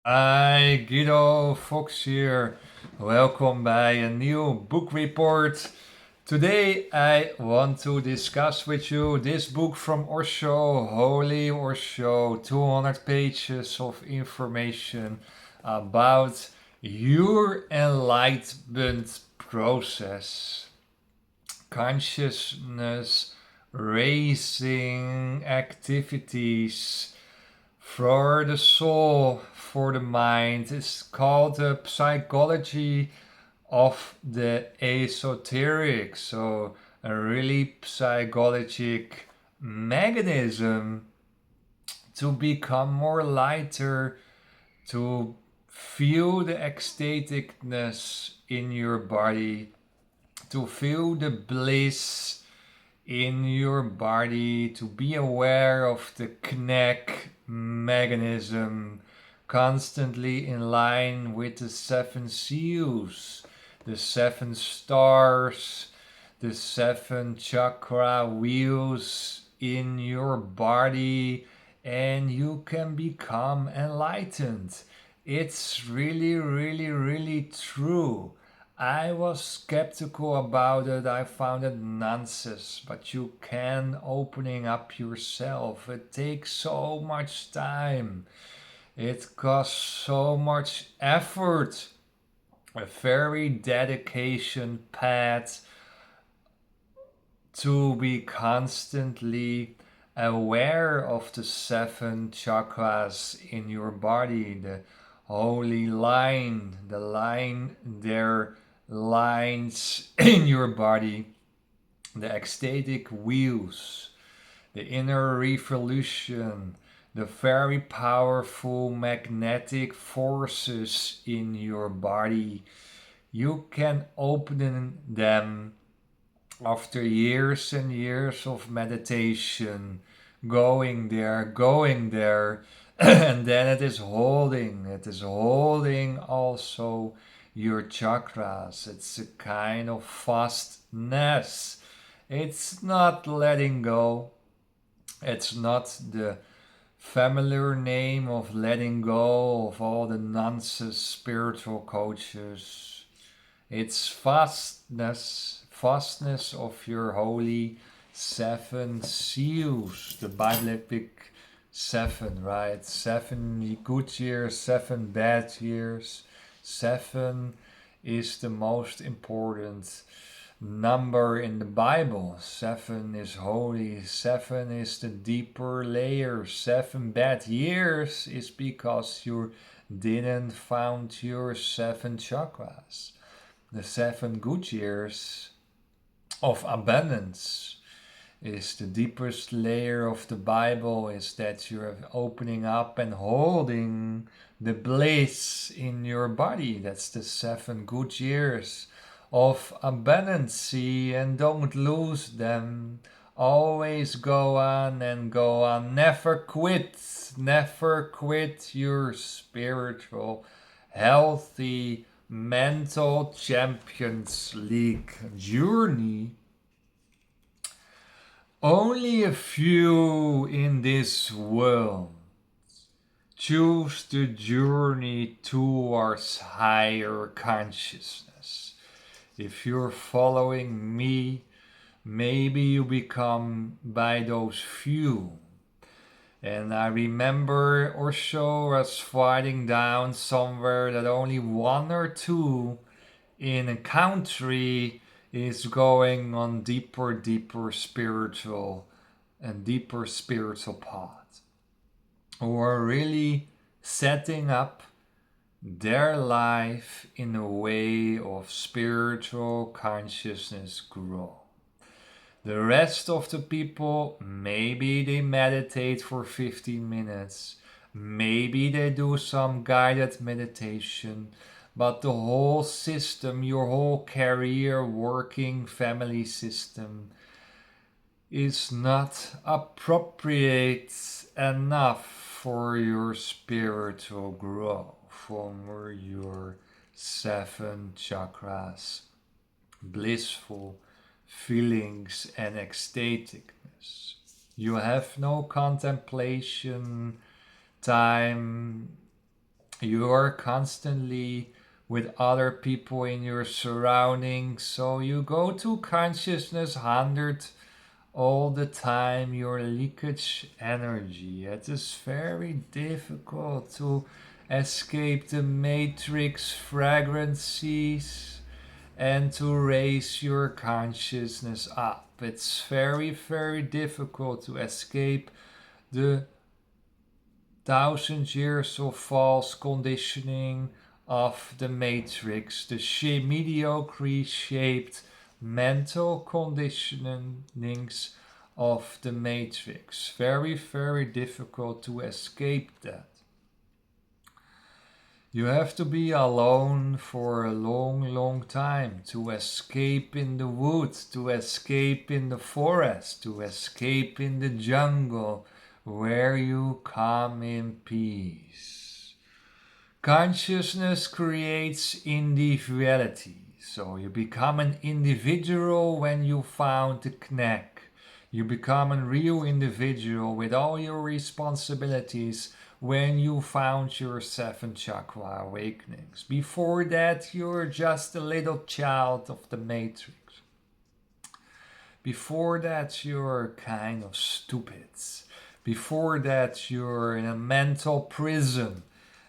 Hi, Guido Fox here. Welcome by a new book report. Today I want to discuss with you this book from Osho, Holy Osho, 200 pages of information about your enlightenment process, consciousness, raising activities for the soul, for the mind. It's called the psychology of the esoteric. So, a really psychologic mechanism to become more lighter, to feel the ecstaticness in your body, to feel the bliss in your body, to be aware of the knack mechanism, constantly in line with the seven seals, the seven stars, the seven chakra wheels in your body, and you can become enlightened. It's really, really, really true. I was skeptical about it. I found it nonsense, but you can opening up yourself. It takes so much time. It costs so much effort. A very dedication path to be constantly aware of the seven chakras in your body, the holy line, the line there lines in your body, the ecstatic wheels, the inner revolution, the very powerful magnetic forces in your body. You can open them after years and years of meditation, going there, and then it is holding also your chakras. It's a kind of fastness. It's not letting go. It's not the familiar name of letting go of all the nonsense spiritual coaches. It's vastness of your holy seven seals, the Biblic seven, right? 7 good years, 7 bad years. Seven is the most important number in the Bible. Seven is holy, seven is the deeper layer. 7 bad years is because you didn't found your seven chakras. The 7 good years of abundance is the deepest layer of the Bible, is that you're opening up and holding the bliss in your body. That's the 7 good years of abundancy, and don't lose them. Always go on and go on. Never quit. Never quit your spiritual, healthy, mental Champions League journey. Only a few in this world choose the journey towards higher consciousness. If you're following me, maybe you become by those few. And I remember Osho was writing down somewhere that only one or two in a country is going on deeper spiritual path, who are really setting up their life in a way of spiritual consciousness growth. The rest of the people, maybe they meditate for 15 minutes, maybe they do some guided meditation, but the whole system, your whole career, working, family system, is not appropriate enough for your spiritual growth, from your seven chakras, blissful feelings and ecstaticness. You have no contemplation time. You are constantly with other people in your surroundings, so you go to consciousness 100 all the time, your leakage energy. It is very difficult to escape the matrix fragrancies and to raise your consciousness up. It's very, very difficult to escape the 1,000 years of false conditioning of the matrix, the mediocre shaped mental conditionings of the matrix. Very, very difficult to escape that. You have to be alone for a long, long time to escape in the woods, to escape in the forest, to escape in the jungle, where you come in peace. Consciousness creates individuality. So you become an individual when you found the knack. You become a real individual with all your responsibilities when you found your 7 chakra awakenings. Before that, you're just a little child of the matrix. Before that, you're kind of stupid. Before that, you're in a mental prison.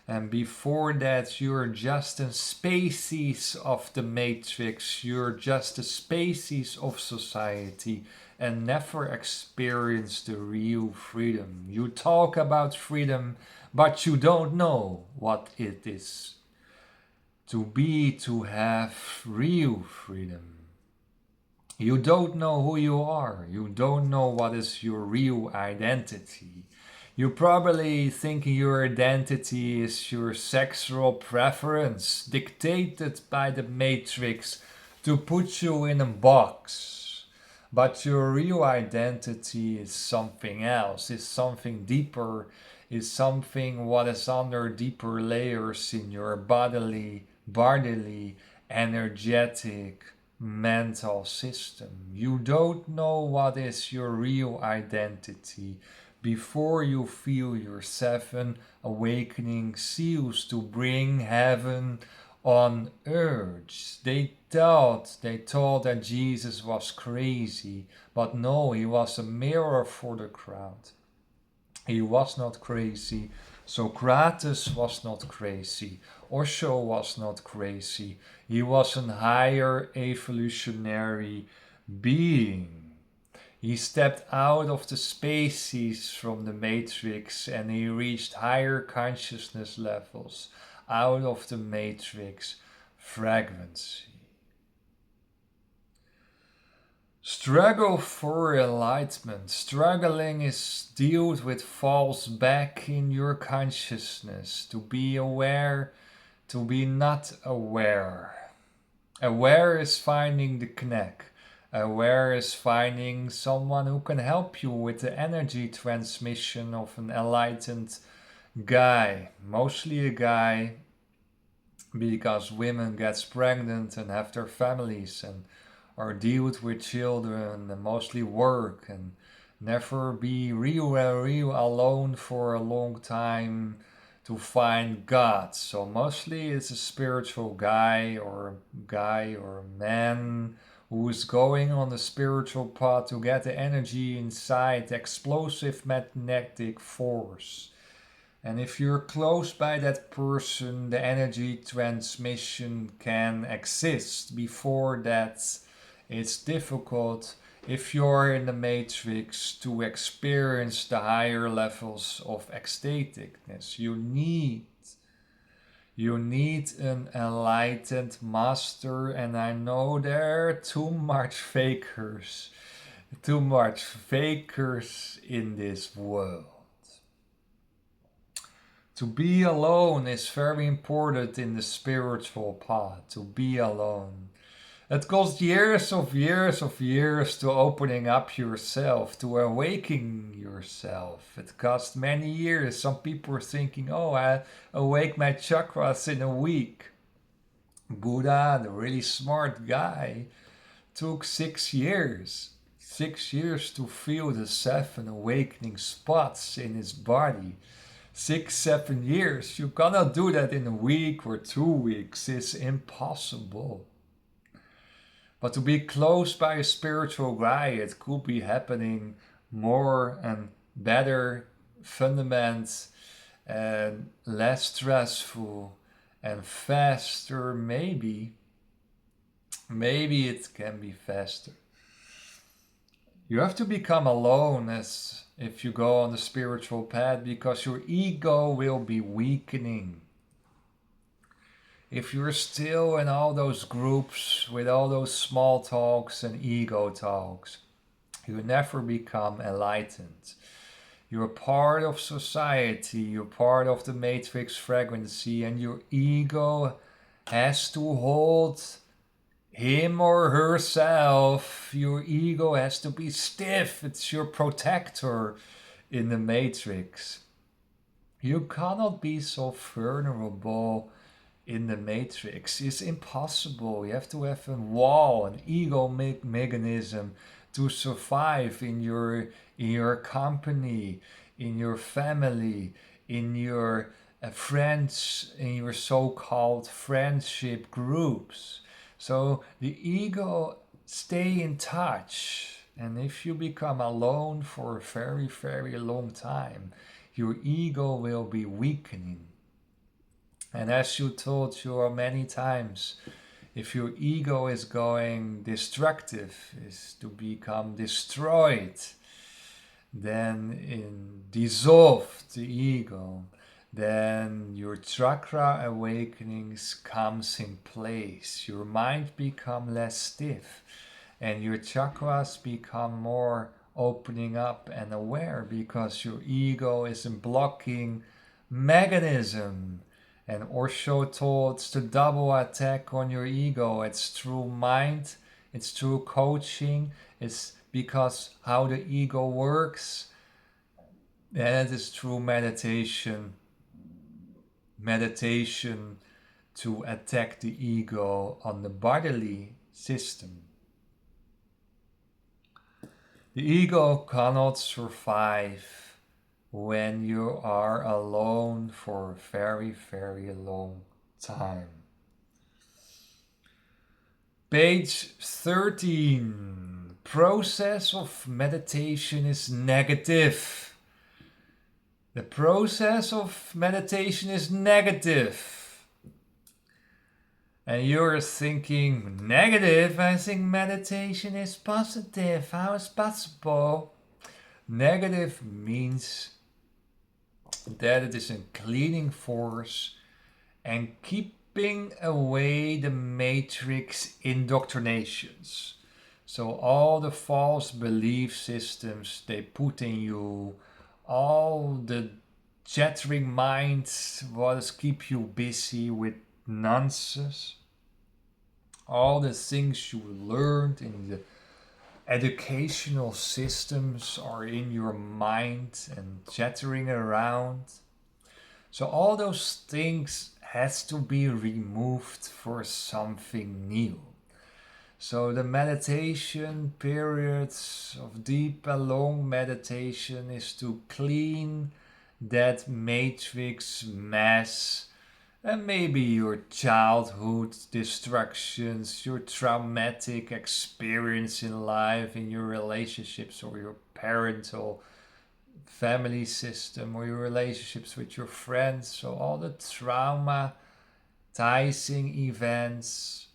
And before that, you're just a species of the matrix. You're just a species of society and never experienced the real freedom. You talk about freedom, but you don't know what it is to have real freedom. You don't know who you are. You don't know what is your real identity. You probably think your identity is your sexual preference dictated by the matrix to put you in a box. But your real identity is something else, is something deeper, is something what is under deeper layers in your bodily, energetic, mental system. You don't know what is your real identity before you feel your 7 awakening seals to bring heaven on earth. They thought that Jesus was crazy, but no, he was a mirror for the crowd. He was not crazy. Socrates was not crazy. Osho was not crazy. He was an higher evolutionary being. He stepped out of the species from the matrix and he reached higher consciousness levels out of the matrix fragmency. Struggle for enlightenment. Struggling is dealt with falls back in your consciousness. To be aware, to be not aware. Aware is finding the knack. Aware is finding someone who can help you with the energy transmission of an enlightened guy. Mostly a guy, because women get pregnant and have their families and are dealt with children and mostly work and never be real alone for a long time to find God. So mostly it's a spiritual guy or man who is going on the spiritual path to get the energy inside, the explosive magnetic force. And if you're close by that person, the energy transmission can exist. Before that, it's difficult if you're in the matrix to experience the higher levels of ecstaticness. You need an enlightened master, and I know there are too much fakers in this world. To be alone is very important in the spiritual path, to be alone. It costs years to opening up yourself, to awakening yourself. It costs many years. Some people are thinking, oh, I awake my chakras in a week. Buddha, the really smart guy, took 6 years. 6 years to feel the 7 awakening spots in his body. 6, 7 years. You cannot do that in a week or 2 weeks. It's impossible. But to be close by a spiritual guy, it could be happening more and better, fundament, and less stressful and faster. Maybe it can be faster. You have to become alone as if you go on the spiritual path, because your ego will be weakening. If you're still in all those groups with all those small talks and ego talks, you never become enlightened. You're part of society, you're part of the matrix frequency, and your ego has to hold him or herself. Your ego has to be stiff. It's your protector in the matrix. You cannot be so vulnerable in the matrix. It's impossible. You have to have a wall, an ego mechanism to survive in your company, in your family, in your friends, in your so-called friendship groups. So the ego stay in touch. And if you become alone for a very, very long time, your ego will be weakening. And as you told you many times, if your ego is going destructive, is to become destroyed, then dissolve the ego, then your chakra awakenings comes in place. Your mind become less stiff, and your chakras become more opening up and aware, because your ego is a blocking mechanism. And Osho told the double attack on your ego. It's through mind, it's through coaching, it's because how the ego works, and it is through meditation. Meditation to attack the ego on the bodily system. The ego cannot survive when you are alone for a very, very long time. Page 13. Process of meditation is negative. The process of meditation is negative. And you're thinking, negative? I think meditation is positive. How is possible? Negative means that it is a cleaning force and keeping away the matrix indoctrinations. So all the false belief systems they put in you, all the chattering minds, what keep you busy with nonsense, all the things you learned in the educational systems are in your mind and chattering around. So all those things has to be removed for something new. So the meditation periods of deep and long meditation is to clean that matrix mess. And maybe your childhood distractions, your traumatic experience in life, in your relationships, or your parental family system, or your relationships with your friends. So all the traumatizing events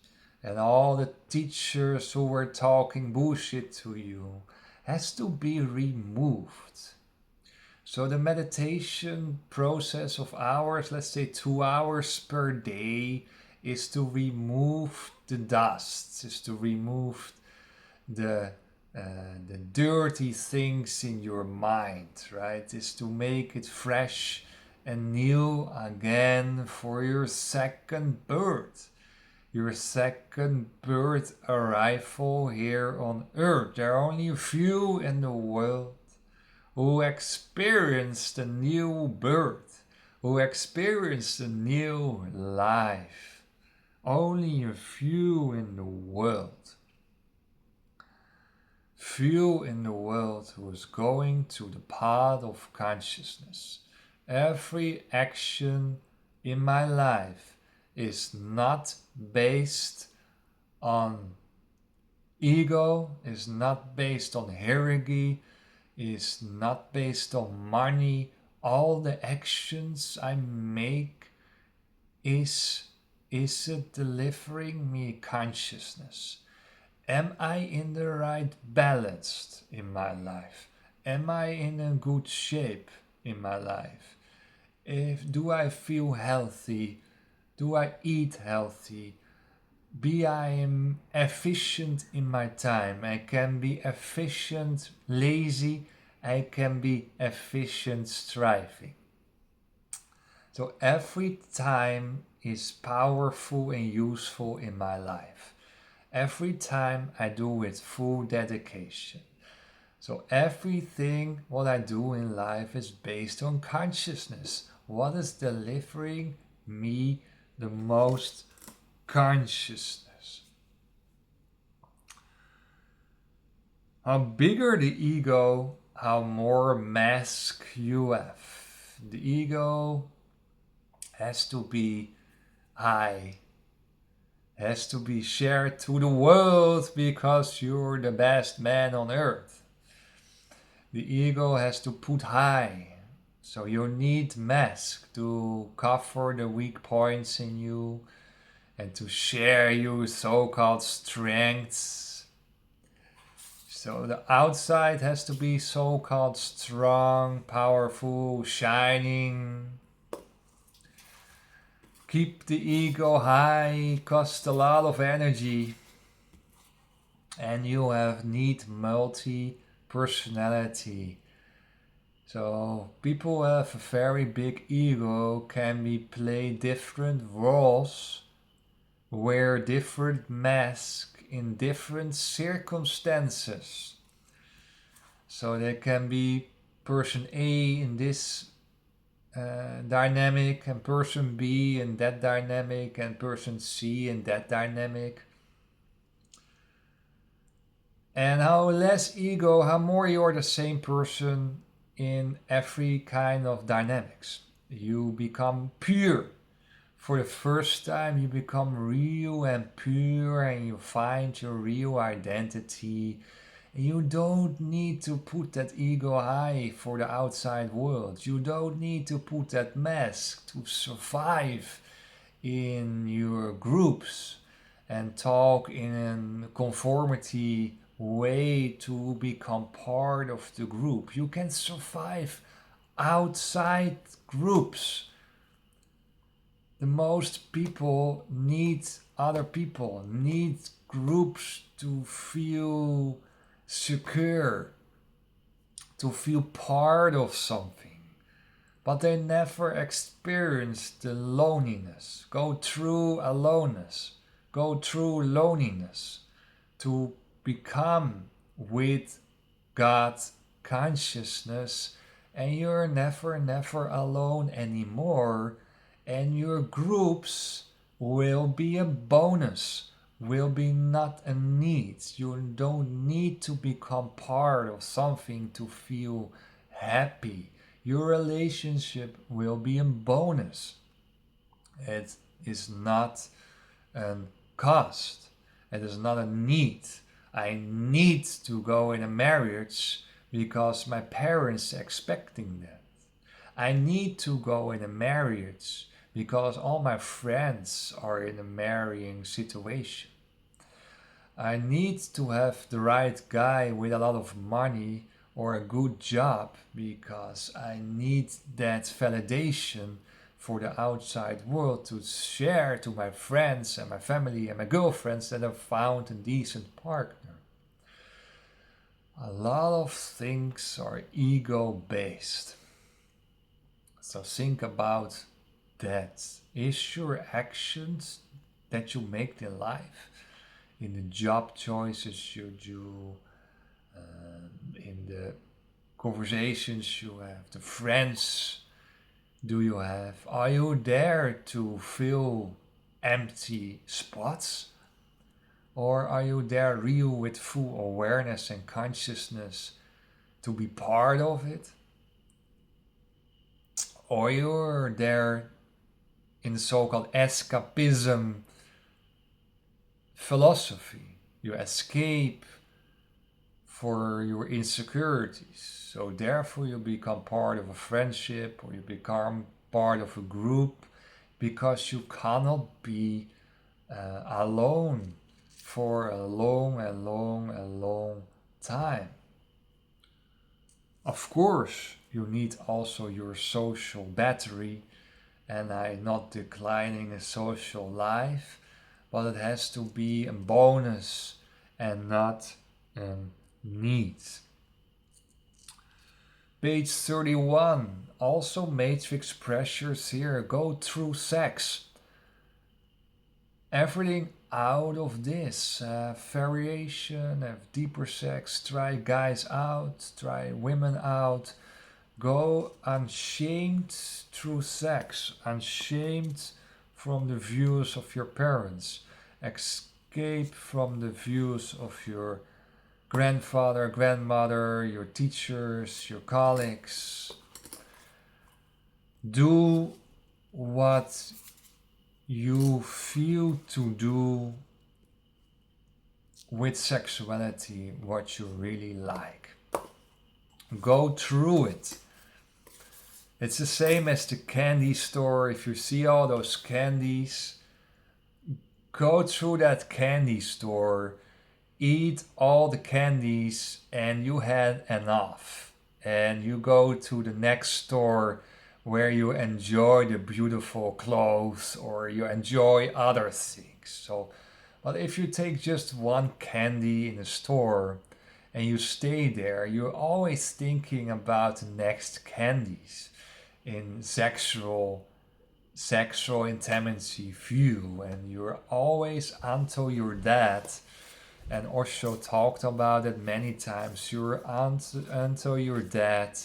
and all the teachers who were talking bullshit to you has to be removed. So the meditation process of hours, let's say 2 hours per day, is to remove the dust, is to remove the dirty things in your mind, right? Is to make it fresh and new again for your second birth. Your second birth arrival here on earth. There are only a few in the world who experienced a new birth, who experienced a new life. Only a few in the world. Few in the world who is going to the path of consciousness Every action in my life is not based on ego, is not based on hierarchy, is not based on money. All the actions I make is it delivering me consciousness? Am I in the right balance in my life? Am I in a good shape in my life? Do I feel healthy? Do I eat healthy? I am efficient in my time. I can be efficient, lazy. I can be efficient, striving. So every time is powerful and useful in my life. Every time I do with full dedication. So everything what I do in life is based on consciousness. What is delivering me the most consciousness? How bigger the ego, how more mask you have. The ego has to be high, has to be shared to the world because you're the best man on earth. The ego has to put high. So you need mask to cover the weak points in you and to share your so-called strengths. So the outside has to be so-called strong, powerful, shining. Keep the ego high, costs a lot of energy. And you need multi-personality. So people have a very big ego, can play different roles, wear different masks in different circumstances. So they can be person A in this dynamic, and person B in that dynamic, and person C in that dynamic. And how less ego, how more you're the same person in every kind of dynamics. You become pure. For the first time, you become real and pure, and you find your real identity. You don't need to put that ego high for the outside world. You don't need to put that mask to survive in your groups and talk in a conformity way to become part of the group. You can survive outside groups. The most people need other people, need groups to feel secure, to feel part of something. But they never experience the loneliness, go through aloneness, go through loneliness to become with God's consciousness, and you're never alone anymore, and your groups will be a bonus, will be not a need. You don't need to become part of something to feel happy. Your relationship will be a bonus. It is not a cost. It is not a need. I need to go in a marriage because my parents are expecting that. I need to go in a marriage because all my friends are in a marrying situation. I need to have the right guy with a lot of money or a good job because I need that validation for the outside world to share to my friends and my family and my girlfriends that I've found a decent partner. A lot of things are ego based. So think about that. Is your actions that you make in life, in the job choices you do, in the conversations you have, the friends do you have, are you there to fill empty spots? Or are you there real with full awareness and consciousness to be part of it? or you're there in the so-called escapism philosophy. You escape for your insecurities. So therefore you become part of a friendship or you become part of a group because you cannot be alone for a long time. Of course, you need also your social battery, and I'm not declining a social life, but it has to be a bonus and not a need. Page 31. Also matrix pressures here. Go through sex. Everything out of this. Variation, have deeper sex, try guys out, try women out. Go unshamed through sex, unshamed from the views of your parents. Escape from the views of your grandfather, grandmother, your teachers, your colleagues. Do what you feel to do with sexuality, what you really like. Go through it. It's the same as the candy store. If you see all those candies, go through that candy store, eat all the candies, and you had enough. And you go to the next store where you enjoy the beautiful clothes or you enjoy other things. So, but if you take just one candy in a store and you stay there, you're always thinking about the next candies in sexual intimacy view, and you're always until you're dead. And Osho talked about it many times. You're until you're dead.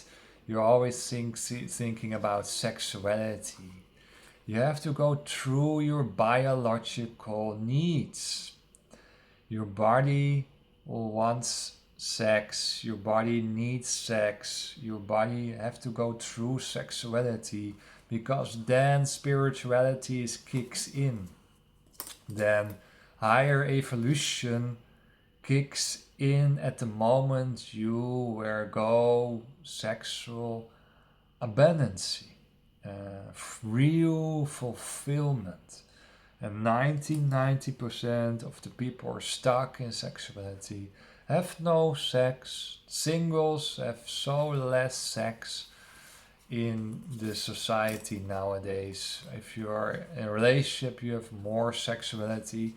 You're always thinking about sexuality. You have to go through your biological needs. Your body wants sex. Your body needs sex. Your body have to go through sexuality because then spirituality kicks in. Then higher evolution kicks in at the moment you go sexual abundance, real fulfillment. And 90% of the people are stuck in sexuality, have no sex. Singles have so less sex in the society nowadays. If you are in a relationship, you have more sexuality.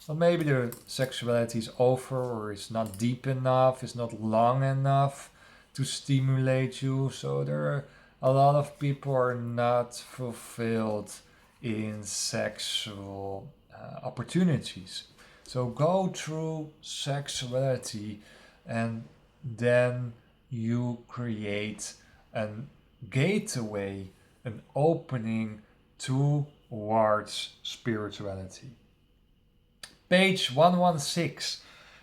Well, maybe the sexuality is over or it's not deep enough, it's not long enough to stimulate you. So there are a lot of people are not fulfilled in sexual opportunities. So go through sexuality and then you create a gateway, an opening towards spirituality. Page 116.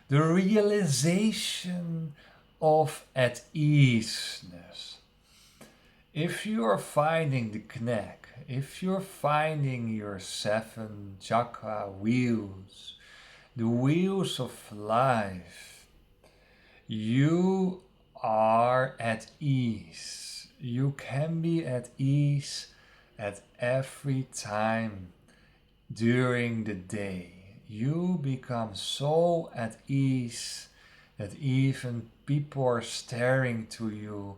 The realization of at-easiness. If you are finding the knack, if you're finding your 7 chakra wheels, the wheels of life, you are at ease. You can be at ease at every time during the day. You become so at ease that even people are staring to you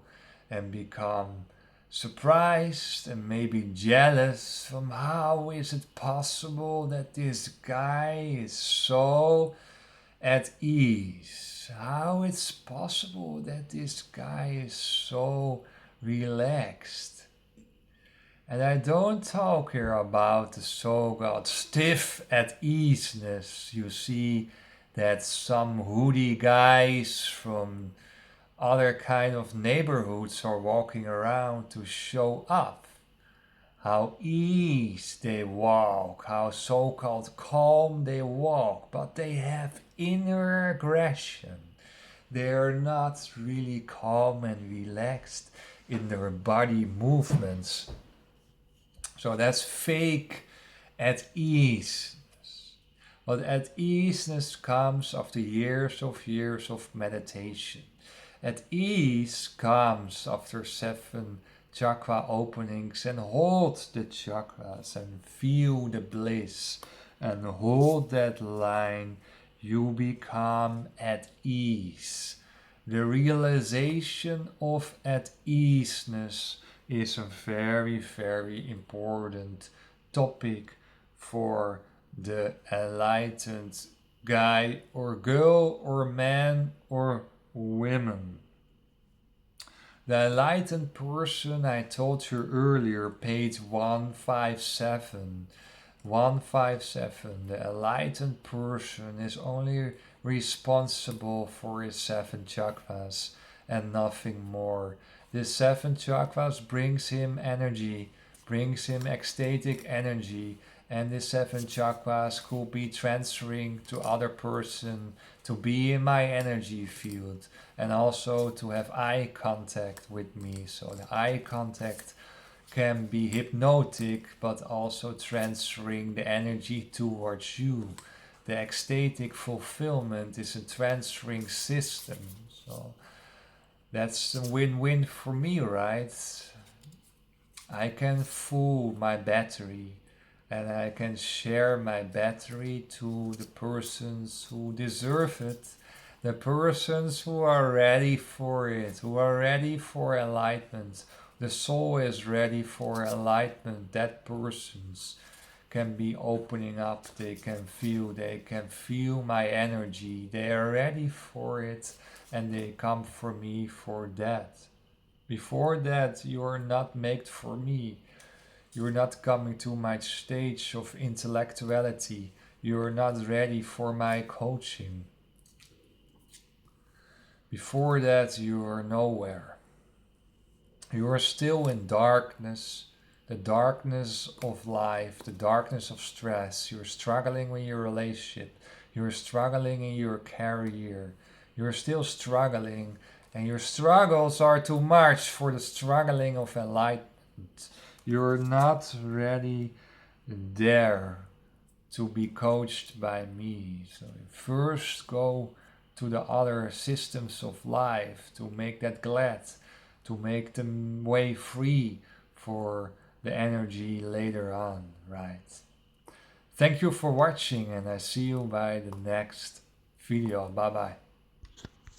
and become surprised and maybe jealous from how is it possible that this guy is so at ease? How it's possible that this guy is so relaxed? And I don't talk here about the so-called stiff at-easeness. You see that some hoodie guys from other kind of neighborhoods are walking around to show up. How ease they walk, how so-called calm they walk, but they have inner aggression. They are not really calm and relaxed. in their body movements. So that's fake at ease. But at easiness comes after years of meditation. At ease comes after 7 chakra openings, and hold the chakras and feel the bliss and hold that line. You become at ease. The realization of at-easiness is a very, very important topic for the enlightened guy or girl or man or women. The enlightened person I told you earlier, page 157. 157. The enlightened person is only responsible for his 7 chakras and nothing more. The 7 chakras brings him energy, brings him ecstatic energy, and the 7 chakras could be transferring to other person to be in my energy field and also to have eye contact with me. So the eye contact can be hypnotic, but also transferring the energy towards you. The ecstatic fulfillment is a transferring system. So that's a win-win for me, right? I can full my battery and I can share my battery to the persons who deserve it, the persons who are ready for it, who are ready for enlightenment. The soul is ready for enlightenment. That persons can be opening up, they can feel my energy. They are ready for it and they come for me for that. Before that, you are not made for me. You're not coming to my stage of intellectuality. You're not ready for my coaching. Before that, you are nowhere. You are still in darkness, the darkness of life, the darkness of stress. You're struggling with your relationship. You're struggling in your career. You're still struggling, and your struggles are too much for the struggling of enlightenment. You're not ready there to be coached by me. So first go to the other systems of life to make that glad, to make the way free for the energy later on, right? Thank you for watching and I see you by the next video. Bye bye.